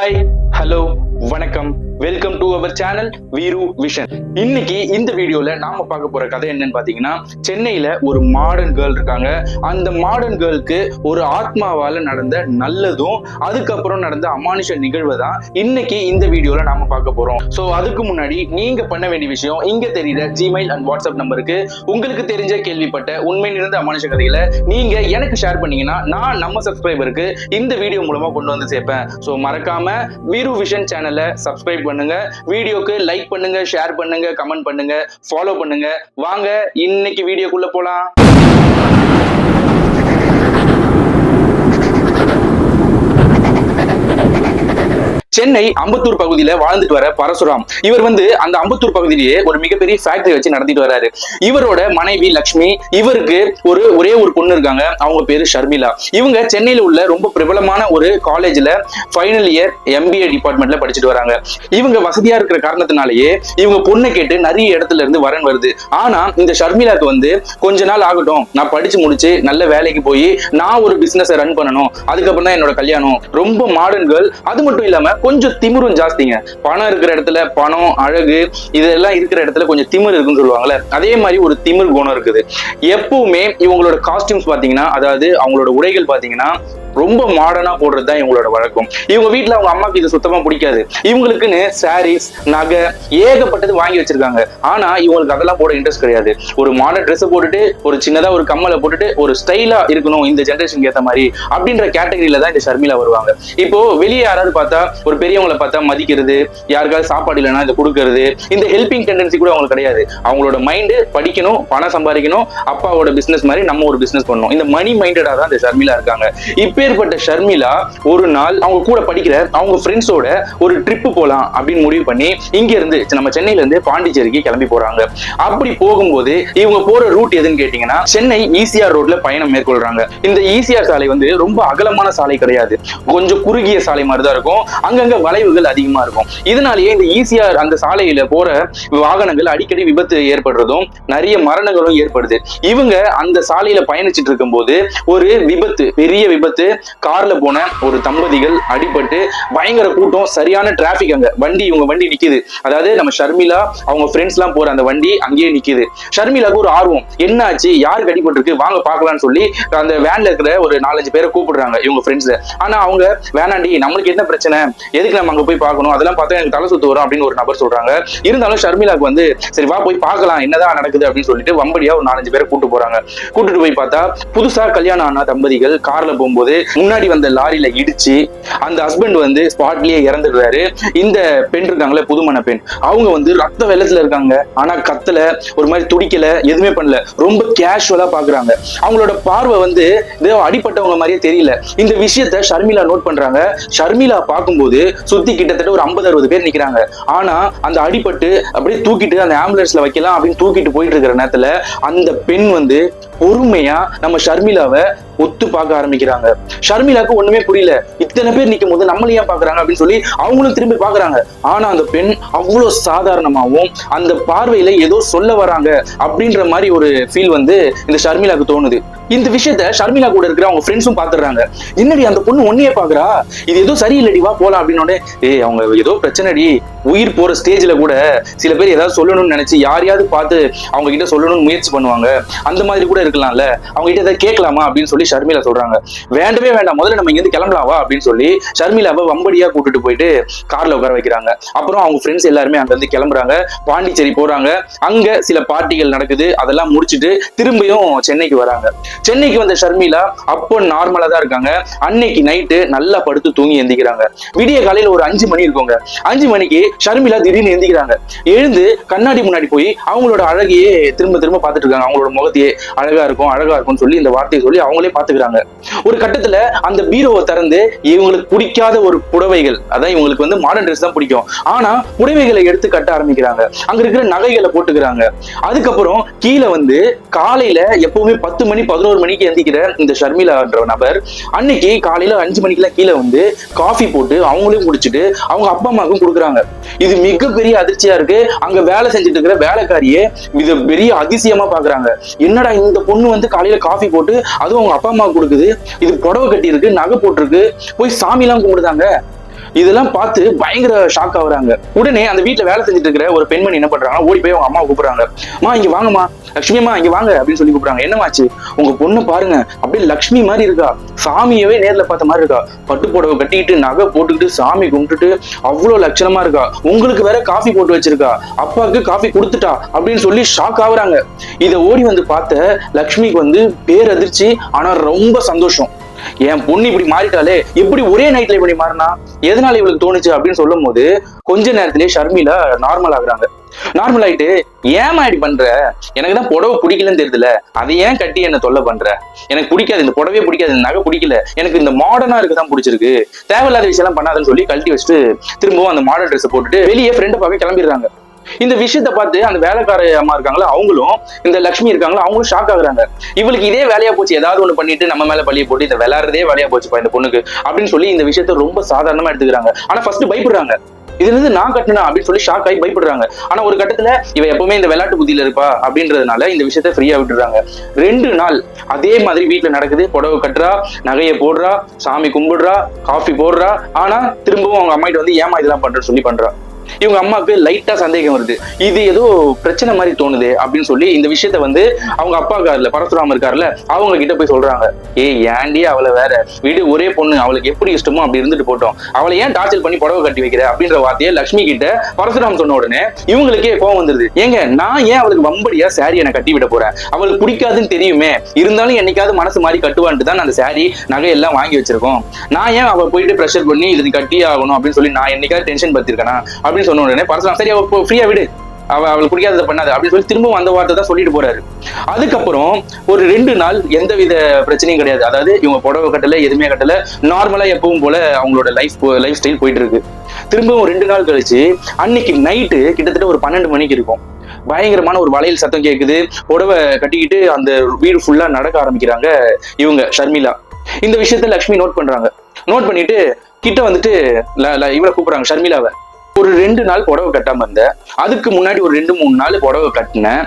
Hi, hello, வணக்கம், welcome to our channel Veeru vision. இன்னைக்கு இந்த வீடியோல நாம பார்க்க போற கதை என்னன்னு பாத்தீங்கன்னா, சென்னையில ஒரு மாடர்ன் கேர்ள் இருக்காங்க. அந்த மாடர்ன் கேர்ளுக்கு ஒரு ஆத்மாவால நடந்த நல்லதும் அதுக்கப்புறம் நடந்த அமானுஷ நிகழ்வை தான் இன்னைக்கு இந்த வீடியோல நாம பார்க்க போறோம். சோ அதுக்கு முன்னாடி நீங்க பண்ண வேண்டிய விஷயம், இங்க தெரியுற ஜிமெயில் அண்ட் வாட்ஸ்அப் நம்பருக்கு உங்களுக்கு தெரிஞ்ச கேள்விப்பட்ட உண்மை நிறைந்த அமானுஷ கதைகளை நீங்க எனக்கு ஷேர் பண்ணீங்கன்னா நான் நம்ம சப்ஸ்கிரைபருக்கு இந்த வீடியோ மூலமா கொண்டு வந்து சேர்ப்பேன். சோ மறக்காம வீரு விஷன் சேனலை சப்ஸ்கிரைப் பண்ணுங்க, வீடியோக்கு லைக் பண்ணுங்க, ஷேர் பண்ணுங்க, கமெண்ட் பண்ணுங்க, ஃபாலோ பண்ணுங்க. வாங்க இன்னைக்கு வீடியோக்குள்ள போலாம். சென்னை அம்பத்தூர் பகுதியில வாழ்ந்துட்டு வர பரசுராம் இவர் அந்த அம்பத்தூர் பகுதியிலேயே ஒரு மிகப்பெரிய ஃபேக்டரி வச்சு நடத்திட்டு வராரு. இவரோட மனைவி லட்சுமி, இவருக்கு ஒரே ஒரு பொண்ணு இருக்காங்க. அவங்க பேரு ஷர்மிளா. இவங்க சென்னையில உள்ள ரொம்ப பிரபலமான ஒரு காலேஜ்ல ஃபைனல் இயர் MBA டிபார்ட்மெண்ட்ல படிச்சுட்டு வராங்க. இவங்க வசதியா இருக்கிற காரணத்தினாலேயே இவங்க பொண்ணை கேட்டு நிறைய இடத்துல இருந்து வரன் வருது. ஆனா இந்த ஷர்மிளாக்கு கொஞ்ச நாள் ஆகட்டும், நான் படிச்சு முடிச்சு நல்ல வேலைக்கு போய் நான் ஒரு பிசினஸ் ரன் பண்ணணும், அதுக்கப்புறம் தான் என்னோட கல்யாணம். ரொம்ப மாடர்ன் கேர்ள். அது மட்டும் இல்லாம கொஞ்சம் திமிரும் ஜாஸ்திங்க. பணம் இருக்கிற இடத்துல பணம், அழகு இதெல்லாம் இருக்கிற இடத்துல கொஞ்சம் திமிர் இருக்குன்னு சொல்லுவாங்கல்ல, அதே மாதிரி ஒரு திமிர் குணம் இருக்குது. எப்பவுமே இவங்களோட காஸ்டியூம்ஸ் பாத்தீங்கன்னா, அதாவது அவங்களோட உடைகள் பாத்தீங்கன்னா ரொம்ப மாடர்னா போடுறதுதான் இவங்களோட வழக்கம். இவங்க வீட்டுல அவங்க அம்மாக்கு இது சுத்தமா பிடிக்காது. இவங்களுக்குன்னு சாரீஸ், நகை ஏகப்பட்டது வாங்கி வச்சிருக்காங்க. ஆனா இவங்களுக்கு அதெல்லாம் போட இன்ட்ரெஸ்ட் கிடையாது. ஒரு மாடர்ன் ட்ரெஸ் போட்டுட்டு ஒரு சின்னதா ஒரு கம்மலை போட்டுட்டு ஒரு ஸ்டைலா இருக்கணும் இந்த ஜெனரேஷனுக்கு ஏற்ற மாதிரி அப்படின்ற கேட்டகரியில தான் இந்த ஷர்மிளா வருவாங்க. இப்போ வெளியே யாராவது பார்த்தா, ஒரு பெரியவங்களை பார்த்தா மதிக்கிறது, யாருக்காவது சாப்பாடு இல்லைன்னா இதை கொடுக்கறது, இந்த ஹெல்பிங் டெண்டன்சி கூட அவங்களுக்கு கிடையாது. அவங்களோட மைண்டு படிக்கணும், பணம் சம்பாதிக்கணும், அப்பாவோட பிசினஸ் மாதிரி நம்ம ஒரு பிசினஸ் பண்ணணும், இந்த மணி மைண்டடா தான் இந்த ஷர்மிளா இருக்காங்க. இப்பேற்பட்ட ஷர்மிளா ஒரு நாள் அவங்க கூட படிக்கிற அவங்க ஃப்ரெண்ட்ஸோட ஒரு ட்ரிப் போலாம் அப்படின்னு முடிவு பண்ணி இங்க இருந்து நம்ம சென்னையில இருந்து பாண்டிச்சேரிக்கு கிளம்பி போறாங்க. அப்படி போகும்போது இவங்க போற ரூட் எதுன்னு கேட்டீங்கன்னா, சென்னை ECR ரோட்ல பயணம் மேற்கொள்றாங்க. இந்த ECR சாலை ரொம்ப அகலமான சாலை கிடையாது, கொஞ்சம் குறுகிய சாலை மாதிரி தான் இருக்கும். அங்கங்க வளைவுகள் அதிகமா இருக்கும். இதனாலேயே இந்த ECR அந்த சாலையில போற வாகனங்கள் அடிக்கடி விபத்து ஏற்படுறதும் நிறைய மரணங்களும் ஏற்படுது. இவங்க அந்த சாலையில பயணிச்சுட்டு இருக்கும் போது ஒரு விபத்து, பெரிய விபத்து. கார்ல போன ஒரு தம்பதிகள் அடிபட்டு பயங்கர கூட்டம், சரியான டிராபிக். அங்க இவங்க வண்டி நிக்குது. அதாவது நம்ம ஷர்மிளா அவங்க ஃப்ரெண்ட்ஸ் எல்லாம் போற அந்த வண்டி அங்கேயே நிக்குது. ஷர்மிளாக்கு ஒரு ஆர்வம், என்ன ஆச்சு, யாருக்கு அடிபட்டிருக்கு, வாங்க பாக்கலாம்னு சொல்லி அந்த வேன்ல இருக்கிற ஒரு 4-5 பேரை கூப்பிடுறாங்க இவங்க ஃப்ரெண்ட்ஸ். ஆனா அவங்க வேணாண்டி, நம்மளுக்கு என்ன பிரச்சனை, எதுக்கு நம்ம அங்க போய் பார்க்கணும், அதெல்லாம் பார்த்தா எனக்கு தலை சுத்து வரும் அப்படின்னு ஒரு நபர் சொல்றாங்க. இருந்தாலும் ஷர்மிளாக்கு சரி வா போய் பார்க்கலாம் என்னதான் நடக்குது அப்படின்னு சொல்லிட்டு வம்படியா ஒரு 4-5 பேரை கூட்டு போறாங்க. கூட்டிட்டு போய் பார்த்தா புதுசா கல்யாணம் ஆன தம்பதிகள் கார்ல போகும்போது முன்னாடி வந்த லாரியில இடிச்சு அந்த ஹஸ்பண்ட் ஸ்பாட்லயே இறந்துடுறாரு. இந்த பெண் இருக்காங்களே, புதுமண பெண், அவங்க ரத்த வெள்ளத்துல இருக்காங்க. ஆனா கத்தல, ஒரு மாதிரி துடிக்கல, எதுவுமே பண்ணல, ரொம்ப கேஷுவலா பாக்குறாங்க. அவங்களோட பார்வை ஏதோ அடிப்பட்டவங்க மாதிரியே தெரியல. இந்த விஷயத்த ஷர்மிளா நோட் பண்றாங்க. ஷர்மிளா பார்க்கும்போது சுத்தி கிட்டத்தட்ட ஒரு 50-60 பேர் நிக்கிறாங்க. ஆனா அந்த அடிபட்டு அப்படியே தூக்கிட்டு அந்த ஆம்புலன்ஸ்ல வைக்கலாம் அப்படின்னு தூக்கிட்டு போயிட்டு இருக்கிற நேரத்துல அந்த பெண் பொறுமையா நம்ம ஷர்மிளாவை ஒத்து பார்க்க ஆரம்பிக்கிறாங்க. ஷர்மிளாக்கு ஒண்ணுமே புரியல, இத்தனை பேர் நிக்கும் போது நம்மள ஏன் பாக்குறாங்க அப்படின்னு சொல்லி அவங்களும் திரும்பி பாக்குறாங்க. ஆனா அந்த பெண் அவ்வளவு சாதாரணமாவும் அந்த பார்வையில ஏதோ சொல்ல வராங்க அப்படின்ற மாதிரி ஒரு ஃபீல் இந்த ஷர்மிளாக்கு தோணுது. இந்த விஷயத்த ஷர்மிளா கூட இருக்கிற அவங்க ஃப்ரெண்ட்ஸும் பாத்துறாங்க. என்னடி அந்த பொண்ணு ஒன்னையே பாக்குறா, இது ஏதோ சரியில்லடி, வா போலாம் அப்படின்னு. அவங்க ஏதோ பிரச்சனைடி, உயிர் போற ஸ்டேஜ்ல கூட சில பேர் ஏதாவது சொல்லணும்னு நினைச்சு யாரையாவது பார்த்து அவங்க கிட்ட சொல்லணும்னு முயற்சி பண்ணுவாங்க. அந்த மாதிரி கூட இருக்கலாம்ல, அவங்க கிட்ட ஏதாவது கேட்கலாமா அப்படின்னு சொல்லி ஷர்மிளா சொல்றாங்க. வேண்டவே வேண்டாம், முதல்ல நம்ம இங்க இருந்து கிளம்பலாவா அப்படின்னு சொல்லி ஷர்மிளாவை வம்படியா கூட்டிட்டு போயிட்டு கார்ல உட்கார வைக்கிறாங்க. அப்புறம் அவங்க ஃப்ரெண்ட்ஸ் எல்லாருமே அங்க இருந்து கிளம்புறாங்க, பாண்டிச்சேரி போறாங்க. அங்க சில பார்ட்டிகள் நடக்குது, அதெல்லாம் முடிச்சுட்டு திரும்பியும் சென்னைக்கு வராங்க. சென்னைக்கு வந்த ஷர்மிளா அப்போ நார்மலா தான் இருக்காங்க. அன்னைக்கு நைட்டு நல்லா படுத்து தூங்கி எந்திக்கிறாங்க. விடிய காலையில ஒரு 5 மணி இருக்குங்க. 5 மணிக்கு ஷர்மிளா திடீர்னு எந்திக்கிறாங்க. எழுந்து கண்ணாடி முன்னாடி போய் அவங்களோட அழகையே திரும்ப திரும்ப பார்த்துட்டு இருக்காங்க. அவங்களோட முகத்தையே அழகா இருக்கும்னு சொல்லி இந்த வார்த்தையை சொல்லி அவங்களே பாத்துக்கிறாங்க. ஒரு கட்டத்துல அந்த பீரோவை திறந்து இவங்களுக்கு பிடிக்காத ஒரு புடவைகள், அதான் இவங்களுக்கு மாடர்ன் ட்ரெஸ் தான் பிடிக்கும், ஆனா புடவைகளை எடுத்து கட்ட ஆரம்பிக்கிறாங்க. அங்க இருக்கிற நகைகளை போட்டுக்கிறாங்க. அதுக்கப்புறம் கீழே காலையில எப்பவுமே 10 மணி 11 மணிக்கு எந்திக்கிற இந்த ஷர்மிளான்ற நபர் அன்னைக்கு காலையில 5 மணிக்கெல்லாம் கீழே காஃபி போட்டு அவங்களையும் குடிச்சிட்டு அவங்க அப்பா அம்மாவுக்கும் கொடுக்குறாங்க. இது மிகப்பெரிய அதிர்ச்சியா இருக்கு. அங்க வேலை செஞ்சுட்டு இருக்கிற வேலைக்காரியே இது பெரிய அதிசயமா பாக்குறாங்க. என்னடா இந்த பொண்ணு காலையில காஃபி போட்டு அதுவும் அவங்க அப்பா அம்மா கொடுக்குது, இது புடவை கட்டி இருக்கு, நகை போட்டிருக்கு, போய் சாமி எல்லாம் கும்பிடுதாங்க. இதெல்லாம் பார்த்து பயங்கர ஷாக் ஆகுறாங்க. உடனே அந்த வீட்டுல வேலை செஞ்சுட்டு இருக்கிற ஒரு பெண்மணி என்ன பண்றாங்க, ஓடி போய் அவங்க அம்மா கூப்பிடுறாங்க. மா இங்க வாங்கம்மா, லட்சுமி அம்மா இங்க வாங்க அப்படின்னு சொல்லி கூப்பிடுறாங்க. என்னமாச்சு? உங்க பொண்ணு பாருங்க, அப்படியே லட்சுமி மாதிரி இருக்கா, சாமியவே நேர்ல பார்த்த மாதிரி இருக்கா, பட்டு புடவை கட்டிக்கிட்டு நகை போட்டுக்கிட்டு சாமி கும்பிட்டுட்டு அவ்வளவு லட்சணமா இருக்கா, உங்களுக்கு வேற காஃபி போட்டு வச்சிருக்கா, அப்பாவுக்கு காஃபி கொடுத்துட்டா அப்படின்னு சொல்லி ஷாக் ஆகுறாங்க. இதை ஓடி வந்து பார்த்த லட்சுமிக்கு வந்து பேரதிர்ச்சி, ஆனா ரொம்ப சந்தோஷம். என் பொண்ணு இப்படி மாறிட்டாலே, எப்படி ஒரே நைட்ல இப்படி மாறினா, எதனால இவளுக்கு தோணுச்சு அப்படின்னு சொல்லும் போது கொஞ்ச நேரத்திலேயே ஷர்மிளா நார்மல் ஆகுறாங்க. நார்மல் ஆயிட்டு, ஏமா இப்படி பண்ற, எனக்கு தான் புடவை பிடிக்கலன்னு தெரியுதுல, அதை ஏன் கட்டி என்ன தொல்லை பண்ற, எனக்கு பிடிக்காது, இந்த புடவையே பிடிக்காது, இந்த நகை பிடிக்கல, எனக்கு இந்த மாடர்னா இருக்குதான் பிடிச்சிருக்கு, தேவையில்லாத விஷயம் எல்லாம் பண்ணாதுன்னு சொல்லி கழட்டி வச்சுட்டு திரும்பவும் அந்த மாடர்ன் ட்ரெஸ் போட்டுட்டு வெளியே ஃப்ரெண்டை பார்க்க கிளம்பிடுறாங்க. இந்த விஷயத்த பார்த்து அந்த வேலைக்கார அம்மா இருக்காங்களா அவங்களும், இந்த லட்சுமி இருக்காங்களா அவங்களும் ஷாக் ஆகுறாங்க. இவளுக்கு இதே வேலையா போச்சு, ஏதாவது ஒண்ணு பண்ணிட்டு நம்ம மேல பழிய போட்டு இந்த விளையாடுறதே வேலையா போச்சுப்பா இந்த பொண்ணுக்கு அப்படின்னு சொல்லி இந்த விஷயத்த ரொம்ப சாதாரணமா எடுத்துக்கிறாங்க. ஆனா ஃபர்ஸ்ட் பயப்படுறாங்க, இதுல இருந்து நான் கட்டினா அப்படின்னு சொல்லி ஷாக் ஆகி பயப்படுறாங்க. ஆனா ஒரு கட்டத்துல இவ எப்பவுமே இந்த விளையாட்டு புத்தியில இருப்பா அப்படின்றதுனால இந்த விஷயத்த ஃப்ரீயா விட்டுறாங்க. 2 நாள் அதே மாதிரி வீட்டுல நடக்குது. புடவை கட்டுறா, நகையை போடுறா, சாமி கும்பிடுறா, காஃபி போடுறா. ஆனா திரும்பவும் அவங்க அம்மாயிட்ட வந்து ஏமா இதெல்லாம் பண்றேன்னு சொல்லி பண்றா. இவங்க அம்மாவுக்கு லைட்டா சந்தேகம் வருது, இது ஏதோ பிரச்சனை மாதிரி தோணுது அப்படின்னு சொல்லி இந்த விஷயத்த வந்து அவங்க அப்பா இருக்காருல, பரசுராம இருக்காருல்ல, அவங்க கிட்ட போய் சொல்றாங்க. ஏன்டி அவளை வேற வீடு, ஒரே பொண்ணு, அவளுக்கு எப்படி இஷ்டமோ அப்படி இருந்துட்டு போட்டோம், அவளை ஏன் டார்ச்சர் பண்ணி புடவை கட்டி வைக்கிற அப்படின்ற வார்த்தையை லட்சுமி கிட்ட பரசுராம் சொன்ன உடனே இவங்களுக்கே கோவம் வந்துருது. ஏங்க, நான் ஏன் அவளுக்கு வம்படியா சாரி என்ன கட்டி விட போறேன், அவளுக்கு பிடிக்காதுன்னு தெரியுமே, இருந்தாலும் என்னைக்காவது மனசு மாதிரி கட்டுவான்ட்டு தான் அந்த சாரி நகையெல்லாம் வாங்கி வச்சிருக்கோம், நான் ஏன் அவ போயிட்டு ப்ரெஷர் பண்ணி இது கட்டி ஆகணும் அப்படின்னு சொல்லி நான் என்னைக்காவது டென்ஷன் பத்திருக்கேனா அப்படின்னு சொன்ன உடனே பரசுராம் சரி அவ ஃப்ரீயா விடு, அவளுக்கு பிடிக்காததை பண்ணாது அப்படின்னு சொல்லி திரும்பவும் அந்த வார்த்தை தான் சொல்லிட்டு போறாரு. அதுக்கப்புறம் ஒரு 2 நாள் எந்தவித பிரச்சனையும் கிடையாது. அதாவது இவங்க புடவை கட்டல, எதுவுமே கட்டல, நார்மலா எப்பவும் போல அவங்களோட லைஃப் ஸ்டைல் போயிட்டு இருக்கு. திரும்பவும் 2 நாள் கழிச்சு அன்னைக்கு நைட்டு கிட்டத்தட்ட ஒரு 12 மணிக்கு இருக்கும். பயங்கரமான ஒரு வளையல் சத்தம் கேட்குது. புடவை கட்டிக்கிட்டு அந்த வீடு ஃபுல்லா நடக்க ஆரம்பிக்கிறாங்க இவங்க ஷர்மிளா. இந்த விஷயத்த லட்சுமி நோட் பண்றாங்க. நோட் பண்ணிட்டு கிட்ட வந்துட்டு இவளை கூப்பிடுறாங்க, ஷர்மிளாவை. ஒரு 2 நாள் புடவை கட்டாம இருந்த, அதுக்கு முன்னாடி ஒரு 2-3 நாள் புடவை கட்டினேன்,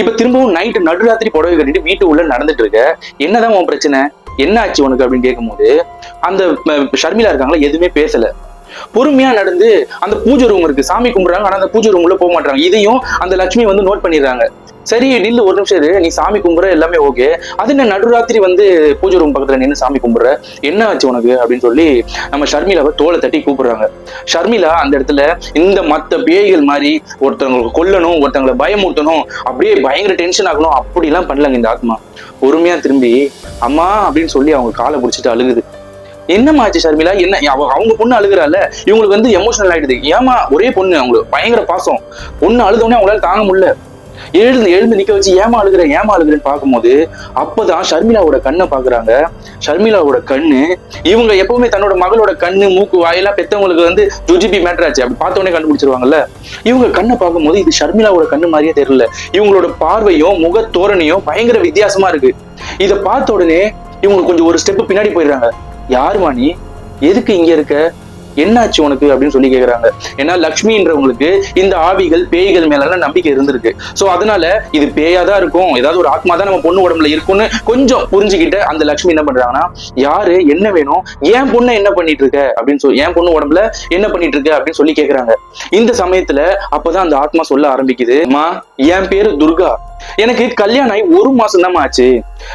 இப்ப திரும்பவும் நைட்டு நடுராத்திரி புடவை கட்டிட்டு வீட்டு உள்ள நடந்துட்டு இருக்க, என்னதான் உன் பிரச்சனை, என்ன ஆச்சு உனக்கு அப்படின்னு கேட்கும்போது அந்த ஷர்மிளா இருக்காங்களா எதுவுமே பேசல. பொறுமையா நடந்து அந்த பூஜை ரூம் இருக்கு, சாமி கும்பிடுறாங்க, ஆனா அந்த பூஜை ரூம் உள்ள போக மாட்டாங்க. இதையும் அந்த லட்சுமி வந்து நோட் பண்ணிடுறாங்க. சரி நில்லு ஒரு நிமிஷம் இரு, நீ சாமி கும்பிடுற எல்லாமே ஓகே, அது என்ன நடுராத்திரி வந்து பூஜை ரூம் பக்கத்துல நின்று சாமி கும்பிடுற, என்ன ஆச்சு உனக்கு அப்படின்னு சொல்லி நம்ம ஷர்மிளாவை தோலை தட்டி கூப்பிடுறாங்க. ஷர்மிளா அந்த இடத்துல இந்த மத்த பேய்கள் மாதிரி ஒருத்தவங்களுக்கு கொல்லணும், ஒருத்தவங்களை பயமூட்டணும், அப்படியே பயங்கர டென்ஷன் ஆகணும் அப்படிலாம் பண்ணலங்க இந்த ஆத்மா. பொறுமையா திரும்பி அம்மா அப்படின்னு சொல்லி அவங்க காலை பிடிச்சிட்டு அழுகுது. என்னம்மா ஆச்சு ஷர்மிளா, என்ன அவங்க பொண்ணு அழுகுறால, இவங்களுக்கு வந்து எமோஷனல் ஆயிடுது. ஏமா ஒரே பொண்ணு, அவங்களுக்கு பயங்கர பாசம், பொண்ணு அழுதோடனே அவங்களால தாங்க முடியல. எழுந்து நிக்க வச்சு ஏமா அழுகுறேன்னு பார்க்கும்போது அப்பதான் ஷர்மிளாவோட கண்ணை பாக்குறாங்க. ஷர்மிளாவோட கண்ணு, இவங்க எப்பவுமே தன்னோட மகளோட கண்ணு மூக்கு வாயெல்லாம் பெத்தவங்களுக்கு வந்து ஜுஜிபி மேட்டர் ஆச்சு, அப்படி பார்த்தோன்னே கண்டுபிடிச்சிருவாங்கல்ல. இவங்க கண்ணை பார்க்கும்போது இது ஷர்மிளாவோட கண்ணு மாதிரியே தெரியல. இவங்களோட பார்வையும் முக தோரணையும் பயங்கர வித்தியாசமா இருக்கு. இதை பார்த்த உடனே இவங்க கொஞ்சம் ஒரு ஸ்டெப் பின்னாடி போயிடுறாங்க. யாருமா நீ, எதுக்கு இங்க இருக்க, என்னாச்சு உனக்கு அப்படின்னு சொல்லி கேக்குறாங்க. ஏன்னா லக்ஷ்மின்றவங்களுக்கு இந்த ஆவிகள் பேய்கள் மேலாம் நம்பிக்கை இருந்திருக்கு. சோ அதனால இது பேயாதான் இருக்கும், ஏதாவது ஒரு ஆத்மா தான் நம்ம பொண்ணு உடம்புல இருக்கும்னு கொஞ்சம் புரிஞ்சுக்கிட்டு அந்த லக்ஷ்மி என்ன பண்றாங்கன்னா, யாரு, என்ன வேணும், என் பொண்ணை என்ன பண்ணிட்டு இருக்க அப்படின்னு சொல்லி, என் பொண்ணு உடம்புல என்ன பண்ணிட்டு இருக்க அப்படின்னு சொல்லி கேக்குறாங்க. இந்த சமயத்துல அப்பதான் அந்த ஆத்மா சொல்ல ஆரம்பிக்குது, அம்மா என் பேரு துர்கா, எனக்கு கல்யாணம் ஆகி 1 மாசம் தான் ஆச்சு.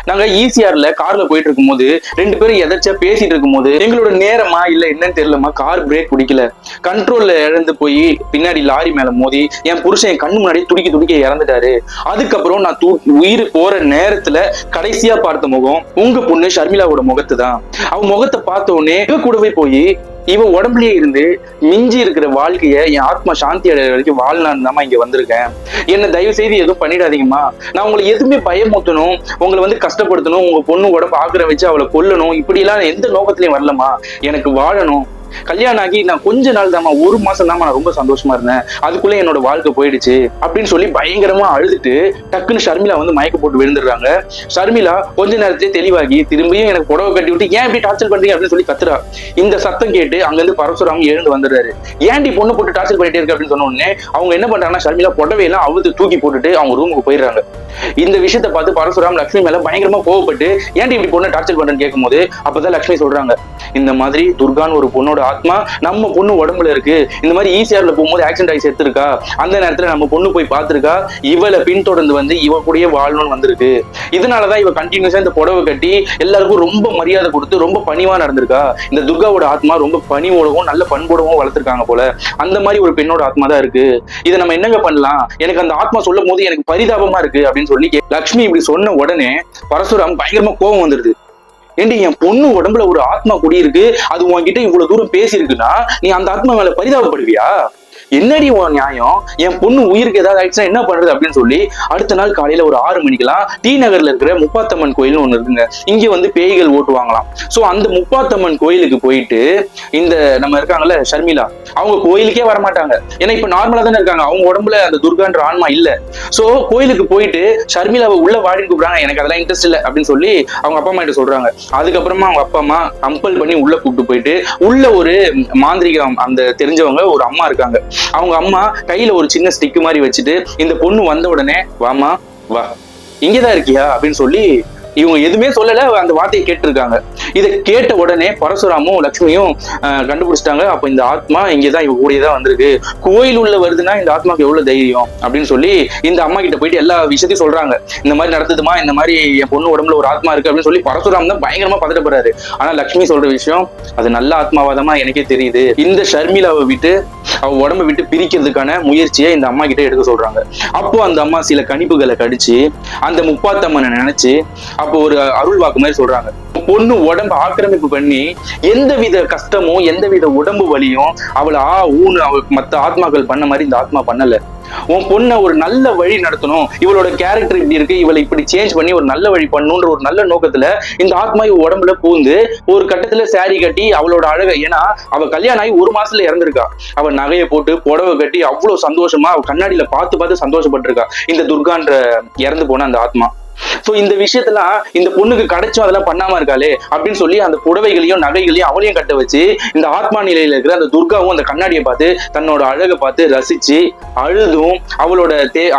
நாங்க ஈசிஆர்ல கார்ல போயிட்டு இருக்கும் போது 2 பேரும் எதாச்சா பேசிட்டு இருக்கும் போது எங்களோட நேரமா இல்ல என்னன்னு தெரியலமா, கார் பிரேக் பிடிக்கல, கண்ட்ரோல்ல இழந்து போய் பின்னாடி லாரி மேல மோதி என் புருஷன் என் கண்ணு முன்னாடி துடிக்க இறந்துட்டாரு. அதுக்கப்புறம் நான் உயிர் போற நேரத்துல கடைசியா பார்த்த முகம் உங்க பொண்ணு ஷர்மிளாவோட முகத்து தான். அவ முகத்தை பார்த்த உடனே கூடவே போய் இவன் உடம்புலயே இருந்து மிஞ்சி இருக்கிற வாழ்க்கைய என் ஆத்மா சாந்தி அடைகிற வரைக்கும் வாழ்நாள் தான் இங்க வந்திருக்கேன். என்ன தயவு செய்து எதுவும் பண்ணிடாதீங்கம்மா, நான் உங்களை எதுவுமே பயமூட்டணும், உங்களை வந்து கஷ்டப்படுத்தணும், உங்க பொண்ணு உடம்பு ஆக்குற வச்சு அவளை கொல்லணும், இப்படி எல்லாம் எந்த நோக்கத்திலையும் வரலமா, எனக்கு வாழணும், கல்யாணம் ஆகி நான் கொஞ்ச நாள் தாமா, 1 மாசம் தாமா நான் ரொம்ப சந்தோஷமா இருந்தேன், அதுக்குள்ள என்னோட வாழ்க்கை போயிடுச்சு அப்படின்னு சொல்லி பயங்கரமா அழுதுட்டு டக்குன்னு ஷர்மிளா வந்து மயக்க போட்டு விழுந்துடுறாங்க. ஷர்மிளா கொஞ்ச நேரத்திலே தெளிவாகி திரும்பியும் எனக்கு புடவை கட்டி விட்டு ஏன் இப்படி டார்ச்சர் பண்றீங்க அப்படின்னு சொல்லி கத்துறா. இந்த சத்தம் கேட்டு அங்கிருந்து பரசுராம் எழுந்து வந்துடுறாரு. ஏன்டி பொண்ணு போட்டு டார்ச்சர் பண்ணிட்டே இருக்கு அப்படின்னு சொன்ன உடனே அவங்க என்ன பண்றாங்கன்னா, ஷர்மிளா புடவையெல்லாம் அவுத்து தூக்கி போட்டுட்டு அவங்க ரூமுக்கு போயிடுறாங்க. இந்த விஷயத்தை பார்த்து பரசுராம் லட்சுமி மேல பயங்கரமா கோவப்பட்டு ஏன்டி இப்படி பொண்ணு டார்ச்சர் பண்றேன்னு கேட்கும் போது அப்பதான் லட்சுமி சொல்றாங்க, இந்த மாதிரி துர்கான்னு ஒரு பொண்ணோட ஆத்மா நம்ம பொண்ணு உடம்புல இருக்கு, இந்த மாதிரி ஈசிஆர்ல போகும்போது ஆக்சிடென்ட் ஆகி செத்துருக்கா, அந்த நேரத்துல நம்ம பொண்ணு போய் பார்த்திருக்கா, இவளை பின்தொடர்ந்து வந்து இவ கூடயே வாழணும்னு வந்திருக்கு. இதனாலதான் இவ கண்டினியூஸா இந்த புடவை கட்டி எல்லாருக்கும் ரொம்ப மரியாதை கொடுத்து ரொம்ப பணிவா நடந்திருக்கா. இந்த துர்காவோட ஆத்மா ரொம்ப பணிவோடவும் நல்ல பண்போடவும் வளர்த்திருக்காங்க போல. அந்த மாதிரி ஒரு பெண்ணோட ஆத்மா தான் இருக்கு. இதை நம்ம என்னங்க பண்ணலாம், எனக்கு அந்த ஆத்மா சொல்லும் போது எனக்கு பரிதாபமா இருக்கு அப்படின்னு சொல்லி லக்ஷ்மி இப்படி சொன்ன உடனே பரசுராம் பயங்கரமா கோபம் வந்துருது. ஏண்டி, என் பொண்ணு உடம்புல ஒரு ஆத்மா குடியிருக்கு, அது உன்கிட்ட இவ்வளவு தூரம் பேசியிருக்குன்னா நீ அந்த ஆத்மா மேல பரிதாபப்படுவியா? என்னடி உன் நியாயம்? என் பொண்ணு உயிருக்கு ஏதாவது ஆயிடுச்சுன்னா என்ன பண்றது அப்படின்னு சொல்லி அடுத்த நாள் காலையில ஒரு 6 மணிக்கெல்லாம் டி நகர்ல இருக்கிற முப்பாத்தம்மன் கோயில்னு ஒண்ணு இருக்குங்க, இங்க வந்து பேய்கள் ஓட்டுவாங்களாம். சோ அந்த முப்பாத்தம்மன் கோயிலுக்கு போயிட்டு இந்த நம்ம இருக்காங்கல்ல ஷர்மிளா, அவங்க கோயிலுக்கே வரமாட்டாங்க. ஏன்னா இப்ப நார்மலா தானே இருக்காங்க, அவங்க உடம்புல அந்த துர்கான்ற ஆன்மா இல்ல. சோ கோயிலுக்கு போயிட்டு ஷர்மிளாவை உள்ள வாடின்னு கூப்பிடுறாங்க. எனக்கு அதெல்லாம் இன்ட்ரெஸ்ட் இல்ல அப்படின்னு சொல்லி அவங்க அப்பா அம்மா கிட்ட சொல்றாங்க. அதுக்கப்புறமா அவங்க அப்பா அம்மா கம்பல் பண்ணி உள்ள கூப்பிட்டு போயிட்டு உள்ள ஒரு மாந்திரிகம் அந்த தெரிஞ்சவங்க ஒரு அம்மா இருக்காங்க. அவங்க அம்மா கையில ஒரு சின்ன ஸ்டிக் மாதிரி வச்சுட்டு இந்த பொண்ணு வந்த உடனே வாமா வா, இங்கதான் இருக்கியா அப்படின்னு சொல்லி இவங்க எதுவுமே சொல்லல, அந்த வார்த்தையை கேட்டிருக்காங்க. இதை கேட்ட உடனே பரசுராமும் லட்சுமியும் கண்டுபிடிச்சிட்டாங்க. அப்ப இந்த ஆத்மா இங்கதான் இவங்க கூடயேதான் வந்திருக்கு, கோயில் உள்ள வருதுன்னா இந்த ஆத்மாக்கு எவ்வளவு தைரியம் அப்படின்னு சொல்லி இந்த அம்மா கிட்ட போயிட்டு எல்லா விஷயத்தையும் சொல்றாங்க. இந்த மாதிரி நடந்ததுமா, இந்த மாதிரி என் பொண்ணு உடம்புல ஒரு ஆத்மா இருக்கு அப்படின்னு சொல்லி பரசுராம் தான் பயங்கரமா பதட்டப்படுறாரு. ஆனா லட்சுமி சொல்ற விஷயம் அது நல்ல ஆத்மாவாதமா எனக்கே தெரியுது. இந்த ஷர்மிளாவை விட்டு அவ உடம்பை விட்டு பிரிக்கிறதுக்கான முயற்சியை இந்த அம்மா கிட்ட எடுக்க சொல்றாங்க. அப்போ அந்த அம்மா சில கணிப்புகளை கடிச்சு அந்த முப்பாத்தம்மனை நினைச்சு அப்போ ஒரு அருள் வாக்கு மாதிரி சொல்றாங்க. பொண்ணு உடம்பு ஆக்கிரமிப்பு பண்ணி எந்தவித கஷ்டமும் எந்தவித உடம்பு வலியும் அவளை ஊன்னு மத்த ஆத்மாக்கள் பண்ண மாதிரி இந்த ஆத்மா பண்ணல. உன் பொண்ணை ஒரு நல்ல வழி நடத்தணும், இவளோட கேரக்டர் இப்படி இருக்கு, இவளை இப்படி சேஞ்ச் பண்ணி ஒரு நல்ல வழி பண்ணணும்ன்ற ஒரு நல்ல நோக்கத்துல இந்த ஆத்மா இவ உடம்புல பூந்து ஒரு கட்டத்துல சாரி கட்டி அவளோட அழகை, ஏன்னா அவ கல்யாணம் ஆகி 1 மாசத்துல இறந்திருக்கா, அவ நகையை போட்டு புடவை கட்டி அவ்வளவு சந்தோஷமா அவ கண்ணாடியில பார்த்து சந்தோஷப்பட்டிருக்கா இந்த துர்கான்ற இறந்து போன அந்த ஆத்மா. சோ இந்த விஷயத்தெல்லாம் இந்த பொண்ணுக்கு கிடைச்சும் அதெல்லாம் பண்ணாம இருக்காளே அப்படின்னு சொல்லி அந்த புடவைகளையும் நகைகளையும் அவளையும் கட்ட வச்சு இந்த ஆத்மா நிலையில இருக்கிற அந்த துர்காவும் அந்த கண்ணாடியை பார்த்து தன்னோட அழகை பார்த்து ரசிச்சு அழுதும் அவளோட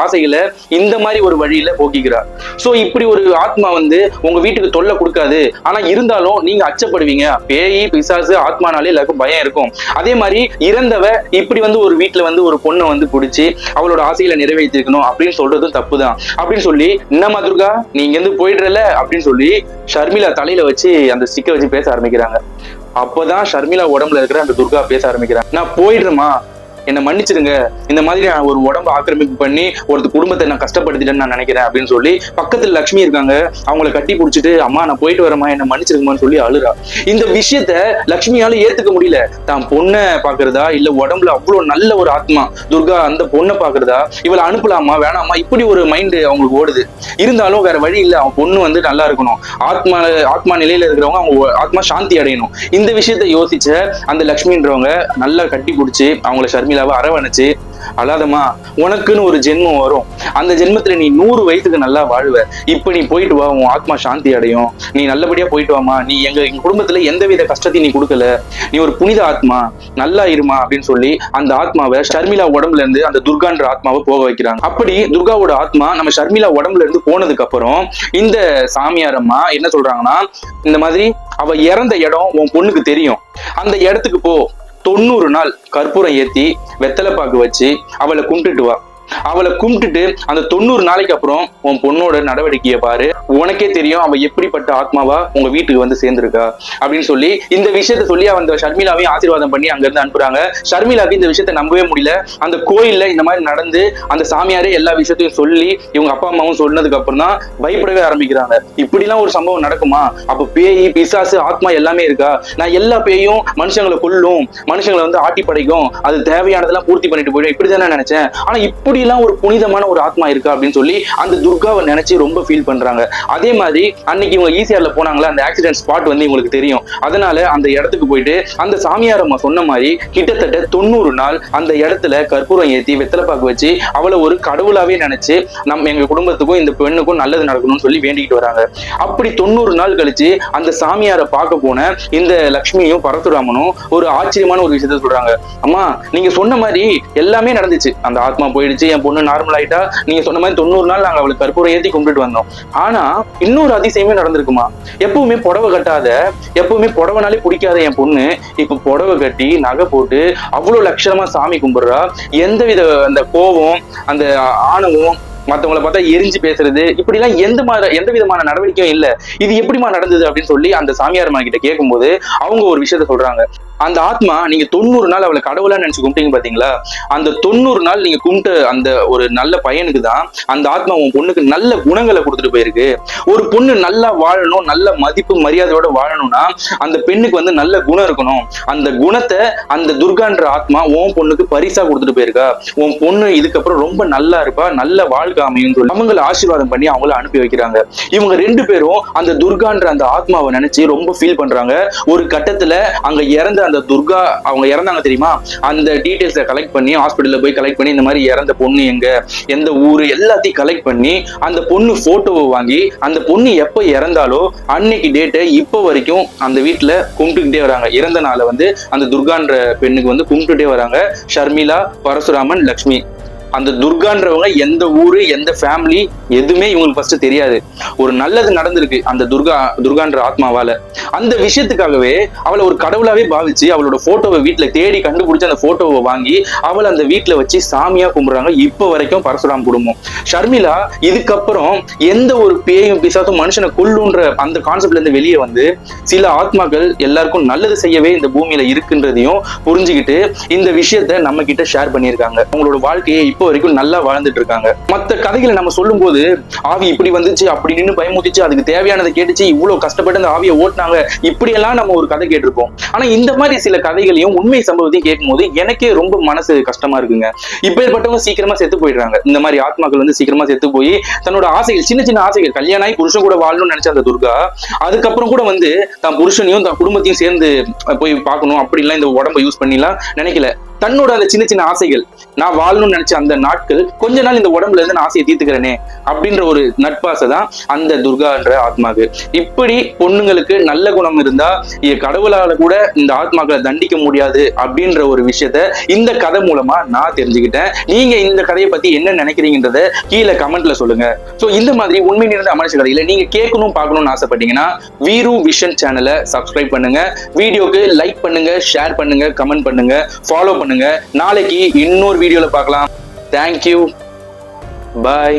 ஆசைகளை இந்த மாதிரி ஒரு வழியில போக்கிக்கிறார். சோ இப்படி ஒரு ஆத்மா வந்து உங்க வீட்டுக்கு தொல்லை கொடுக்காது, ஆனா இருந்தாலும் நீங்க அச்சப்படுவீங்க. பேய் பிசாசு ஆத்மானாலே எல்லாருக்கும் பயம் இருக்கும். அதே மாதிரி இறந்தவ இப்படி வந்து ஒரு வீட்டுல வந்து ஒரு பொண்ணை வந்து பிடிச்சி அவளோட ஆசைகளை நிறைவேற்றிருக்கணும் அப்படின்னு சொல்றதும் தப்புதான் அப்படின்னு சொல்லி நம்ம துர்கா நீ இங்க இருந்து போயிடுறல அப்படின்னு சொல்லி ஷர்மிளா தலையில வச்சு அந்த ஸ்டிக்கை வச்சு பேச ஆரம்பிக்கிறாங்க. அப்பதான் ஷர்மிளா உடம்புல இருக்கிற அந்த துர்கா பேச ஆரம்பிக்கிறாங்க. நான் போயிடுறேமா, என்னை மன்னிச்சிருங்க, இந்த மாதிரி நான் ஒரு உடம்பு ஆக்கிரமிப்பு பண்ணி ஒரு குடும்பத்தை நான் கஷ்டப்படுத்திட்டேன்னு நான் நினைக்கிறேன் அப்படின்னு சொல்லி பக்கத்துல லட்சுமி இருக்காங்க, அவங்கள கட்டி பிடிச்சிட்டு அம்மா நான் போயிட்டு வரமா, என்ன மன்னிச்சிருக்குமான்னு சொல்லி அழுறா. இந்த விஷயத்த லட்சுமியால ஏத்துக்க முடியல. தான் பொண்ணை பாக்குறதா இல்ல உடம்புல அவ்வளவு நல்ல ஒரு ஆத்மா துர்கா அந்த பொண்ணை பாக்குறதா, இவளை அனுப்பலாமா வேணாமா, இப்படி ஒரு மைண்ட் அவங்களுக்கு ஓடுது. இருந்தாலும் வேற வழி இல்லை, அவன் பொண்ணு வந்து நல்லா இருக்கணும், ஆத்மா நிலையில இருக்கிறவங்க அவங்க ஆத்மா சாந்தி அடையணும். இந்த விஷயத்த யோசிச்ச அந்த லட்சுமின்றவங்க நல்லா கட்டி பிடிச்சி அவங்கள ஷர்மிளாவை அரவணைச்சு, அழாதமா, உனக்குன்னு ஒரு ஜென்மம் வரும், அந்த ஜென்மத்துல நீ 100 வயசுக்கு நல்லா வாழ்வ, இப்ப நீ போயிட்டு வா, உன் ஆத்மா சாந்தி அடையும், நீ நல்லபடியா போயிட்டு வாமா, நீ எங்க குடும்பத்துல எந்தவித கஷ்டத்தையும் நீ கொடுக்கல, நீ ஒரு புனித ஆத்மா, நல்லா இருமா அப்படின்னு சொல்லி அந்த ஆத்மாவை ஷர்மிளா உடம்புல இருந்து அந்த துர்கான்ற ஆத்மாவை போக வைக்கிறாங்க. அப்படி துர்காவோட ஆத்மா நம்ம ஷர்மிளா உடம்புல இருந்து போனதுக்கு அப்புறம் இந்த சாமியார் அம்மா என்ன சொல்றாங்கன்னா, இந்த மாதிரி அவ இறந்த இடம் உன் பொண்ணுக்கு தெரியும், அந்த இடத்துக்கு போ, 90 நாள் கற்பூரம் ஏத்தி வெத்தலை பாக்கு வச்சு அவளை கும்பிட்டுட்டு வா, அவளை கும்பிட்டுட்டு அந்த 90 நாளைக்கு அப்புறம் உன் பொண்ணோட நடவடிக்கையை பாரு, உனக்கே தெரியும் அவ எப்படிப்பட்ட ஆத்மாவா உங்க வீட்டுக்கு வந்து சேர்ந்திருக்கா அப்படின்னு சொல்லி இந்த விஷயத்த சொல்லி அந்த ஷர்மிளாவையும் ஆசீர்வாதம் பண்ணி அங்க இருந்து அனுப்புறாங்க. ஷர்மிளாக்கு இந்த விஷயத்த நம்பவே முடியல. அந்த கோயில்ல இந்த மாதிரி நடந்து அந்த சாமியாரே எல்லா விஷயத்தையும் சொல்லி இவங்க அப்பா அம்மாவும் சொன்னதுக்கு அப்புறம் தான் பயப்படவே ஆரம்பிக்கிறாங்க. இப்படிலாம் ஒரு சம்பவம் நடக்குமா, அப்ப பேய் பிசாசு ஆத்மா எல்லாமே இருக்கா, நான் எல்லா பேயும் மனுஷங்களை கொல்லும், மனுஷங்களை வந்து ஆட்டி படைக்கும், அது தேவையானதெல்லாம் பூர்த்தி பண்ணிட்டு போயிடும் இப்படிதான் நினைச்சேன், ஆனா இப்படி எல்லாம் ஒரு புனிதமான ஒரு ஆத்மா இருக்கா அப்படின்னு சொல்லி அந்த துர்காவை நினைச்சு ரொம்ப ஃபீல் பண்றாங்க. அதே மாதிரி அன்னைக்கு இவங்க ஈசிஆர்ல போனாங்களா, அந்த ஆக்சிடென்ட் ஸ்பாட் வந்து இவங்களுக்கு தெரியும். அதனால அந்த இடத்துக்கு போயிட்டு அந்த சாமியார் அம்மா சொன்ன மாதிரி கிட்டத்தட்ட 90 நாள் அந்த இடத்துல கற்பூரம் ஏத்தி வெத்தலை பாக்கு வச்சு அவளை ஒரு கடவுளாவே நினைச்சு நம்ம எங்க குடும்பத்துக்கும் இந்த பெண்ணுக்கும் நல்லது நடக்கணும்னு சொல்லி வேண்டிக்கிட்டு வராங்க. அப்படி 90 நாள் கழிச்சு அந்த சாமியாரை பார்க்க போன இந்த லட்சுமியும் பரசுராமனும் ஒரு ஆச்சரியமான ஒரு விஷயத்த சொல்றாங்க. அம்மா நீங்க சொன்ன மாதிரி எல்லாமே நடந்துச்சு, அந்த ஆத்மா போயிடுச்சு, ஆயிடுச்சு, என் பொண்ணு நார்மல் ஆயிட்டா, நீங்க சொன்ன மாதிரி 90 நாள் நாங்க அவளுக்கு கற்பூரம் ஏத்தி கும்பிட்டு வந்தோம். ஆனா இன்னொரு அதிசயமே நடந்திருக்குமா. எப்பவுமே புடவை கட்டாத, எப்பவுமே புடவைனாலே பிடிக்காத என் பொண்ணு இப்ப புடவை கட்டி நகை போட்டு அவ்வளவு லட்சணமா சாமி கும்பிடுறா. எந்தவித அந்த கோபம், அந்த ஆணவம், மத்தவங்களை பார்த்தா எரிஞ்சு பேசுறது, இப்படி எல்லாம் எந்த விதமான நடவடிக்கையும் இல்ல. இது எப்படிமா நடந்தது அப்படின்னு சொல்லி அந்த சாமியார் கிட்ட கேட்கும்போது அவங்க ஒரு விஷயத்த சொல்றாங்க. அந்த ஆத்மா நீங்க 90 நாள் அவளை கடவுளா நினைச்சு கும்பிட்டீங்க பாத்தீங்களா, அந்த 90 நாள் நீங்க கும்பிட்ட அந்த ஒரு நல்ல பையனுக்கு தான் அந்த ஆத்மா உன் பொண்ணுக்கு நல்ல குணங்களை கொடுத்துட்டு போயிருக்கு. ஒரு பொண்ணு நல்லா வாழணும், நல்ல மதிப்பு மரியாதையோட வாழணும்னா அந்த பெண்ணுக்கு வந்து நல்ல குணம் இருக்கணும். அந்த குணத்தை அந்த துர்கான்ற ஆத்மா உன் பொண்ணுக்கு பரிசா கொடுத்துட்டு போயிருக்கா. உன் பொண்ணு இதுக்கப்புறம் ரொம்ப நல்லா இருப்பா, நல்ல வாழ்க்கை அமையும் சொல்லி அவங்களை ஆசீர்வாதம் பண்ணி அவங்கள அனுப்பி வைக்கிறாங்க. இவங்க 2 பேரும் அந்த துர்கான்ற அந்த ஆத்மாவை நினைச்சு ரொம்ப ஃபீல் பண்றாங்க. ஒரு கட்டத்துல அங்க இறந்த அந்த துர்கா, அவங்க இறந்தாங்க தெரியுமா, அந்த டீடைல்ஸை கலெக்ட் பண்ணி ஹாஸ்பிட்டல்ல போய் கலெக்ட் பண்ணி இந்த மாதிரி இறந்த பொண்ணு எங்க, எந்த ஊரு, எல்லாத்தையும் கலெக்ட் பண்ணி அந்த பொண்ணு போட்டோவை வாங்கி அந்த பொண்ணு எப்ப இறந்தாலோ அன்னைக்கு டேட்டை இப்போ வரைக்கும் அந்த வீட்டுல கும்பிட்டுக்கிட்டே வராங்க. இறந்த நாளை வந்து அந்த துர்கான்ற பெண்ணுக்கு வந்து கும்பிட்டுட்டே வராங்க. ஷர்மிளா, பரசுராமன், லக்ஷ்மி. அந்த துர்கான்றவங்க எந்த ஊரு, எந்த ஃபேமிலி எதுவுமே இவங்களுக்கு ஃபர்ஸ்ட் தெரியாது. ஒரு நல்லது நடந்திருக்கு அந்த துர்கான்ற ஆத்மாவால. அந்த விஷயத்துக்காகவே அவளை ஒரு கடவுளாவே பாவிச்சு அவளோட போட்டோவை வீட்டுல தேடி கண்டுபிடிச்சு அந்த போட்டோவை வாங்கி அவளை அந்த வீட்டுல வச்சு சாமியா கும்பிடுறாங்க இப்ப வரைக்கும் பரசுராம் குடும்பம். ஷர்மிளா இதுக்கப்புறம் எந்த ஒரு பேயும் பிசாசும் மனுஷனை கொல்லுன்ற அந்த கான்செப்ட்ல இருந்து வெளியே வந்து சில ஆத்மாக்கள் எல்லாருக்கும் நல்லது செய்யவே இந்த பூமியில இருக்குன்றதையும் புரிஞ்சுக்கிட்டு இந்த விஷயத்த நம்ம கிட்ட ஷேர் பண்ணியிருக்காங்க. அவங்களோட வாழ்க்கையை இப்போ வரைக்கும் நல்லா வாழ்ந்துட்டு இருக்காங்க. மத்த கதைகளை நம்ம சொல்லும் போது ஆவி இப்படி வந்துச்சு, அப்படி நின்று பயமுத்திச்சு, அதுக்கு தேவையானதை கேட்டுச்சு, இவ்வளவு கஷ்டப்பட்டு அந்த ஆவியை ஓட்டினாங்க, இப்படி எல்லாம் நம்ம ஒரு கதை கேட்டிருப்போம். ஆனா இந்த மாதிரி சில கதைகளையும் உண்மை சம்பவத்தையும் கேட்கும்போது எனக்கே ரொம்ப மனசு கஷ்டமா இருக்குங்க. இப்பேற்பட்டவங்க சீக்கிரமா செத்து போயிடுறாங்க. இந்த மாதிரி ஆத்மாக்கள் வந்து சீக்கிரமா செத்து போய் தன்னோட ஆசைகள், சின்ன சின்ன ஆசைகள், கல்யாணம் ஆகி புருஷன் கூட வாழணும்னு நினைச்ச அந்த துர்கா அதுக்கப்புறம் கூட வந்து தன் புருஷனையும் தன் குடும்பத்தையும் சேர்ந்து போய் பார்க்கணும் அப்படின்லாம் இந்த உடம்பை யூஸ் பண்ணிலாம் நினைக்கல. தன்னோட அந்த சின்ன சின்ன ஆசைகள், நான் வாழணும்னு நினைச்ச அந்த நாட்கள் கொஞ்ச நாள் இந்த உடம்புல இருந்து நான் ஆசையை தீர்த்துக்கிறேனே அப்படின்ற ஒரு நட்பாசை தான் அந்த துர்கான்ற ஆத்மாக்கு. இப்படி பொண்ணுங்களுக்கு நல்ல குணம் இருந்தா கடவுளால கூட இந்த ஆத்மாக்களை தண்டிக்க முடியாது அப்படின்ற ஒரு விஷயத்த இந்த கதை மூலமா நான் தெரிஞ்சுக்கிட்டேன். நீங்க இந்த கதையை பத்தி என்ன நினைக்கிறீங்கன்றத கீழே கமெண்ட்ல சொல்லுங்க. சோ இந்த மாதிரி உண்மை நிறைந்த அமர்ச்சி கதைகளை நீங்க கேட்கணும் பார்க்கணும்னு ஆசைப்பட்டீங்கன்னா வீரு விஷன் சேனலை சப்ஸ்கிரைப் பண்ணுங்க, வீடியோக்கு லைக் பண்ணுங்க, ஷேர் பண்ணுங்க, கமெண்ட் பண்ணுங்க, ஃபாலோ பண்ணுங்க. நாளைக்கு இன்னொரு வீடியோல பார்க்கலாம். தேங்க்யூ, பாய்.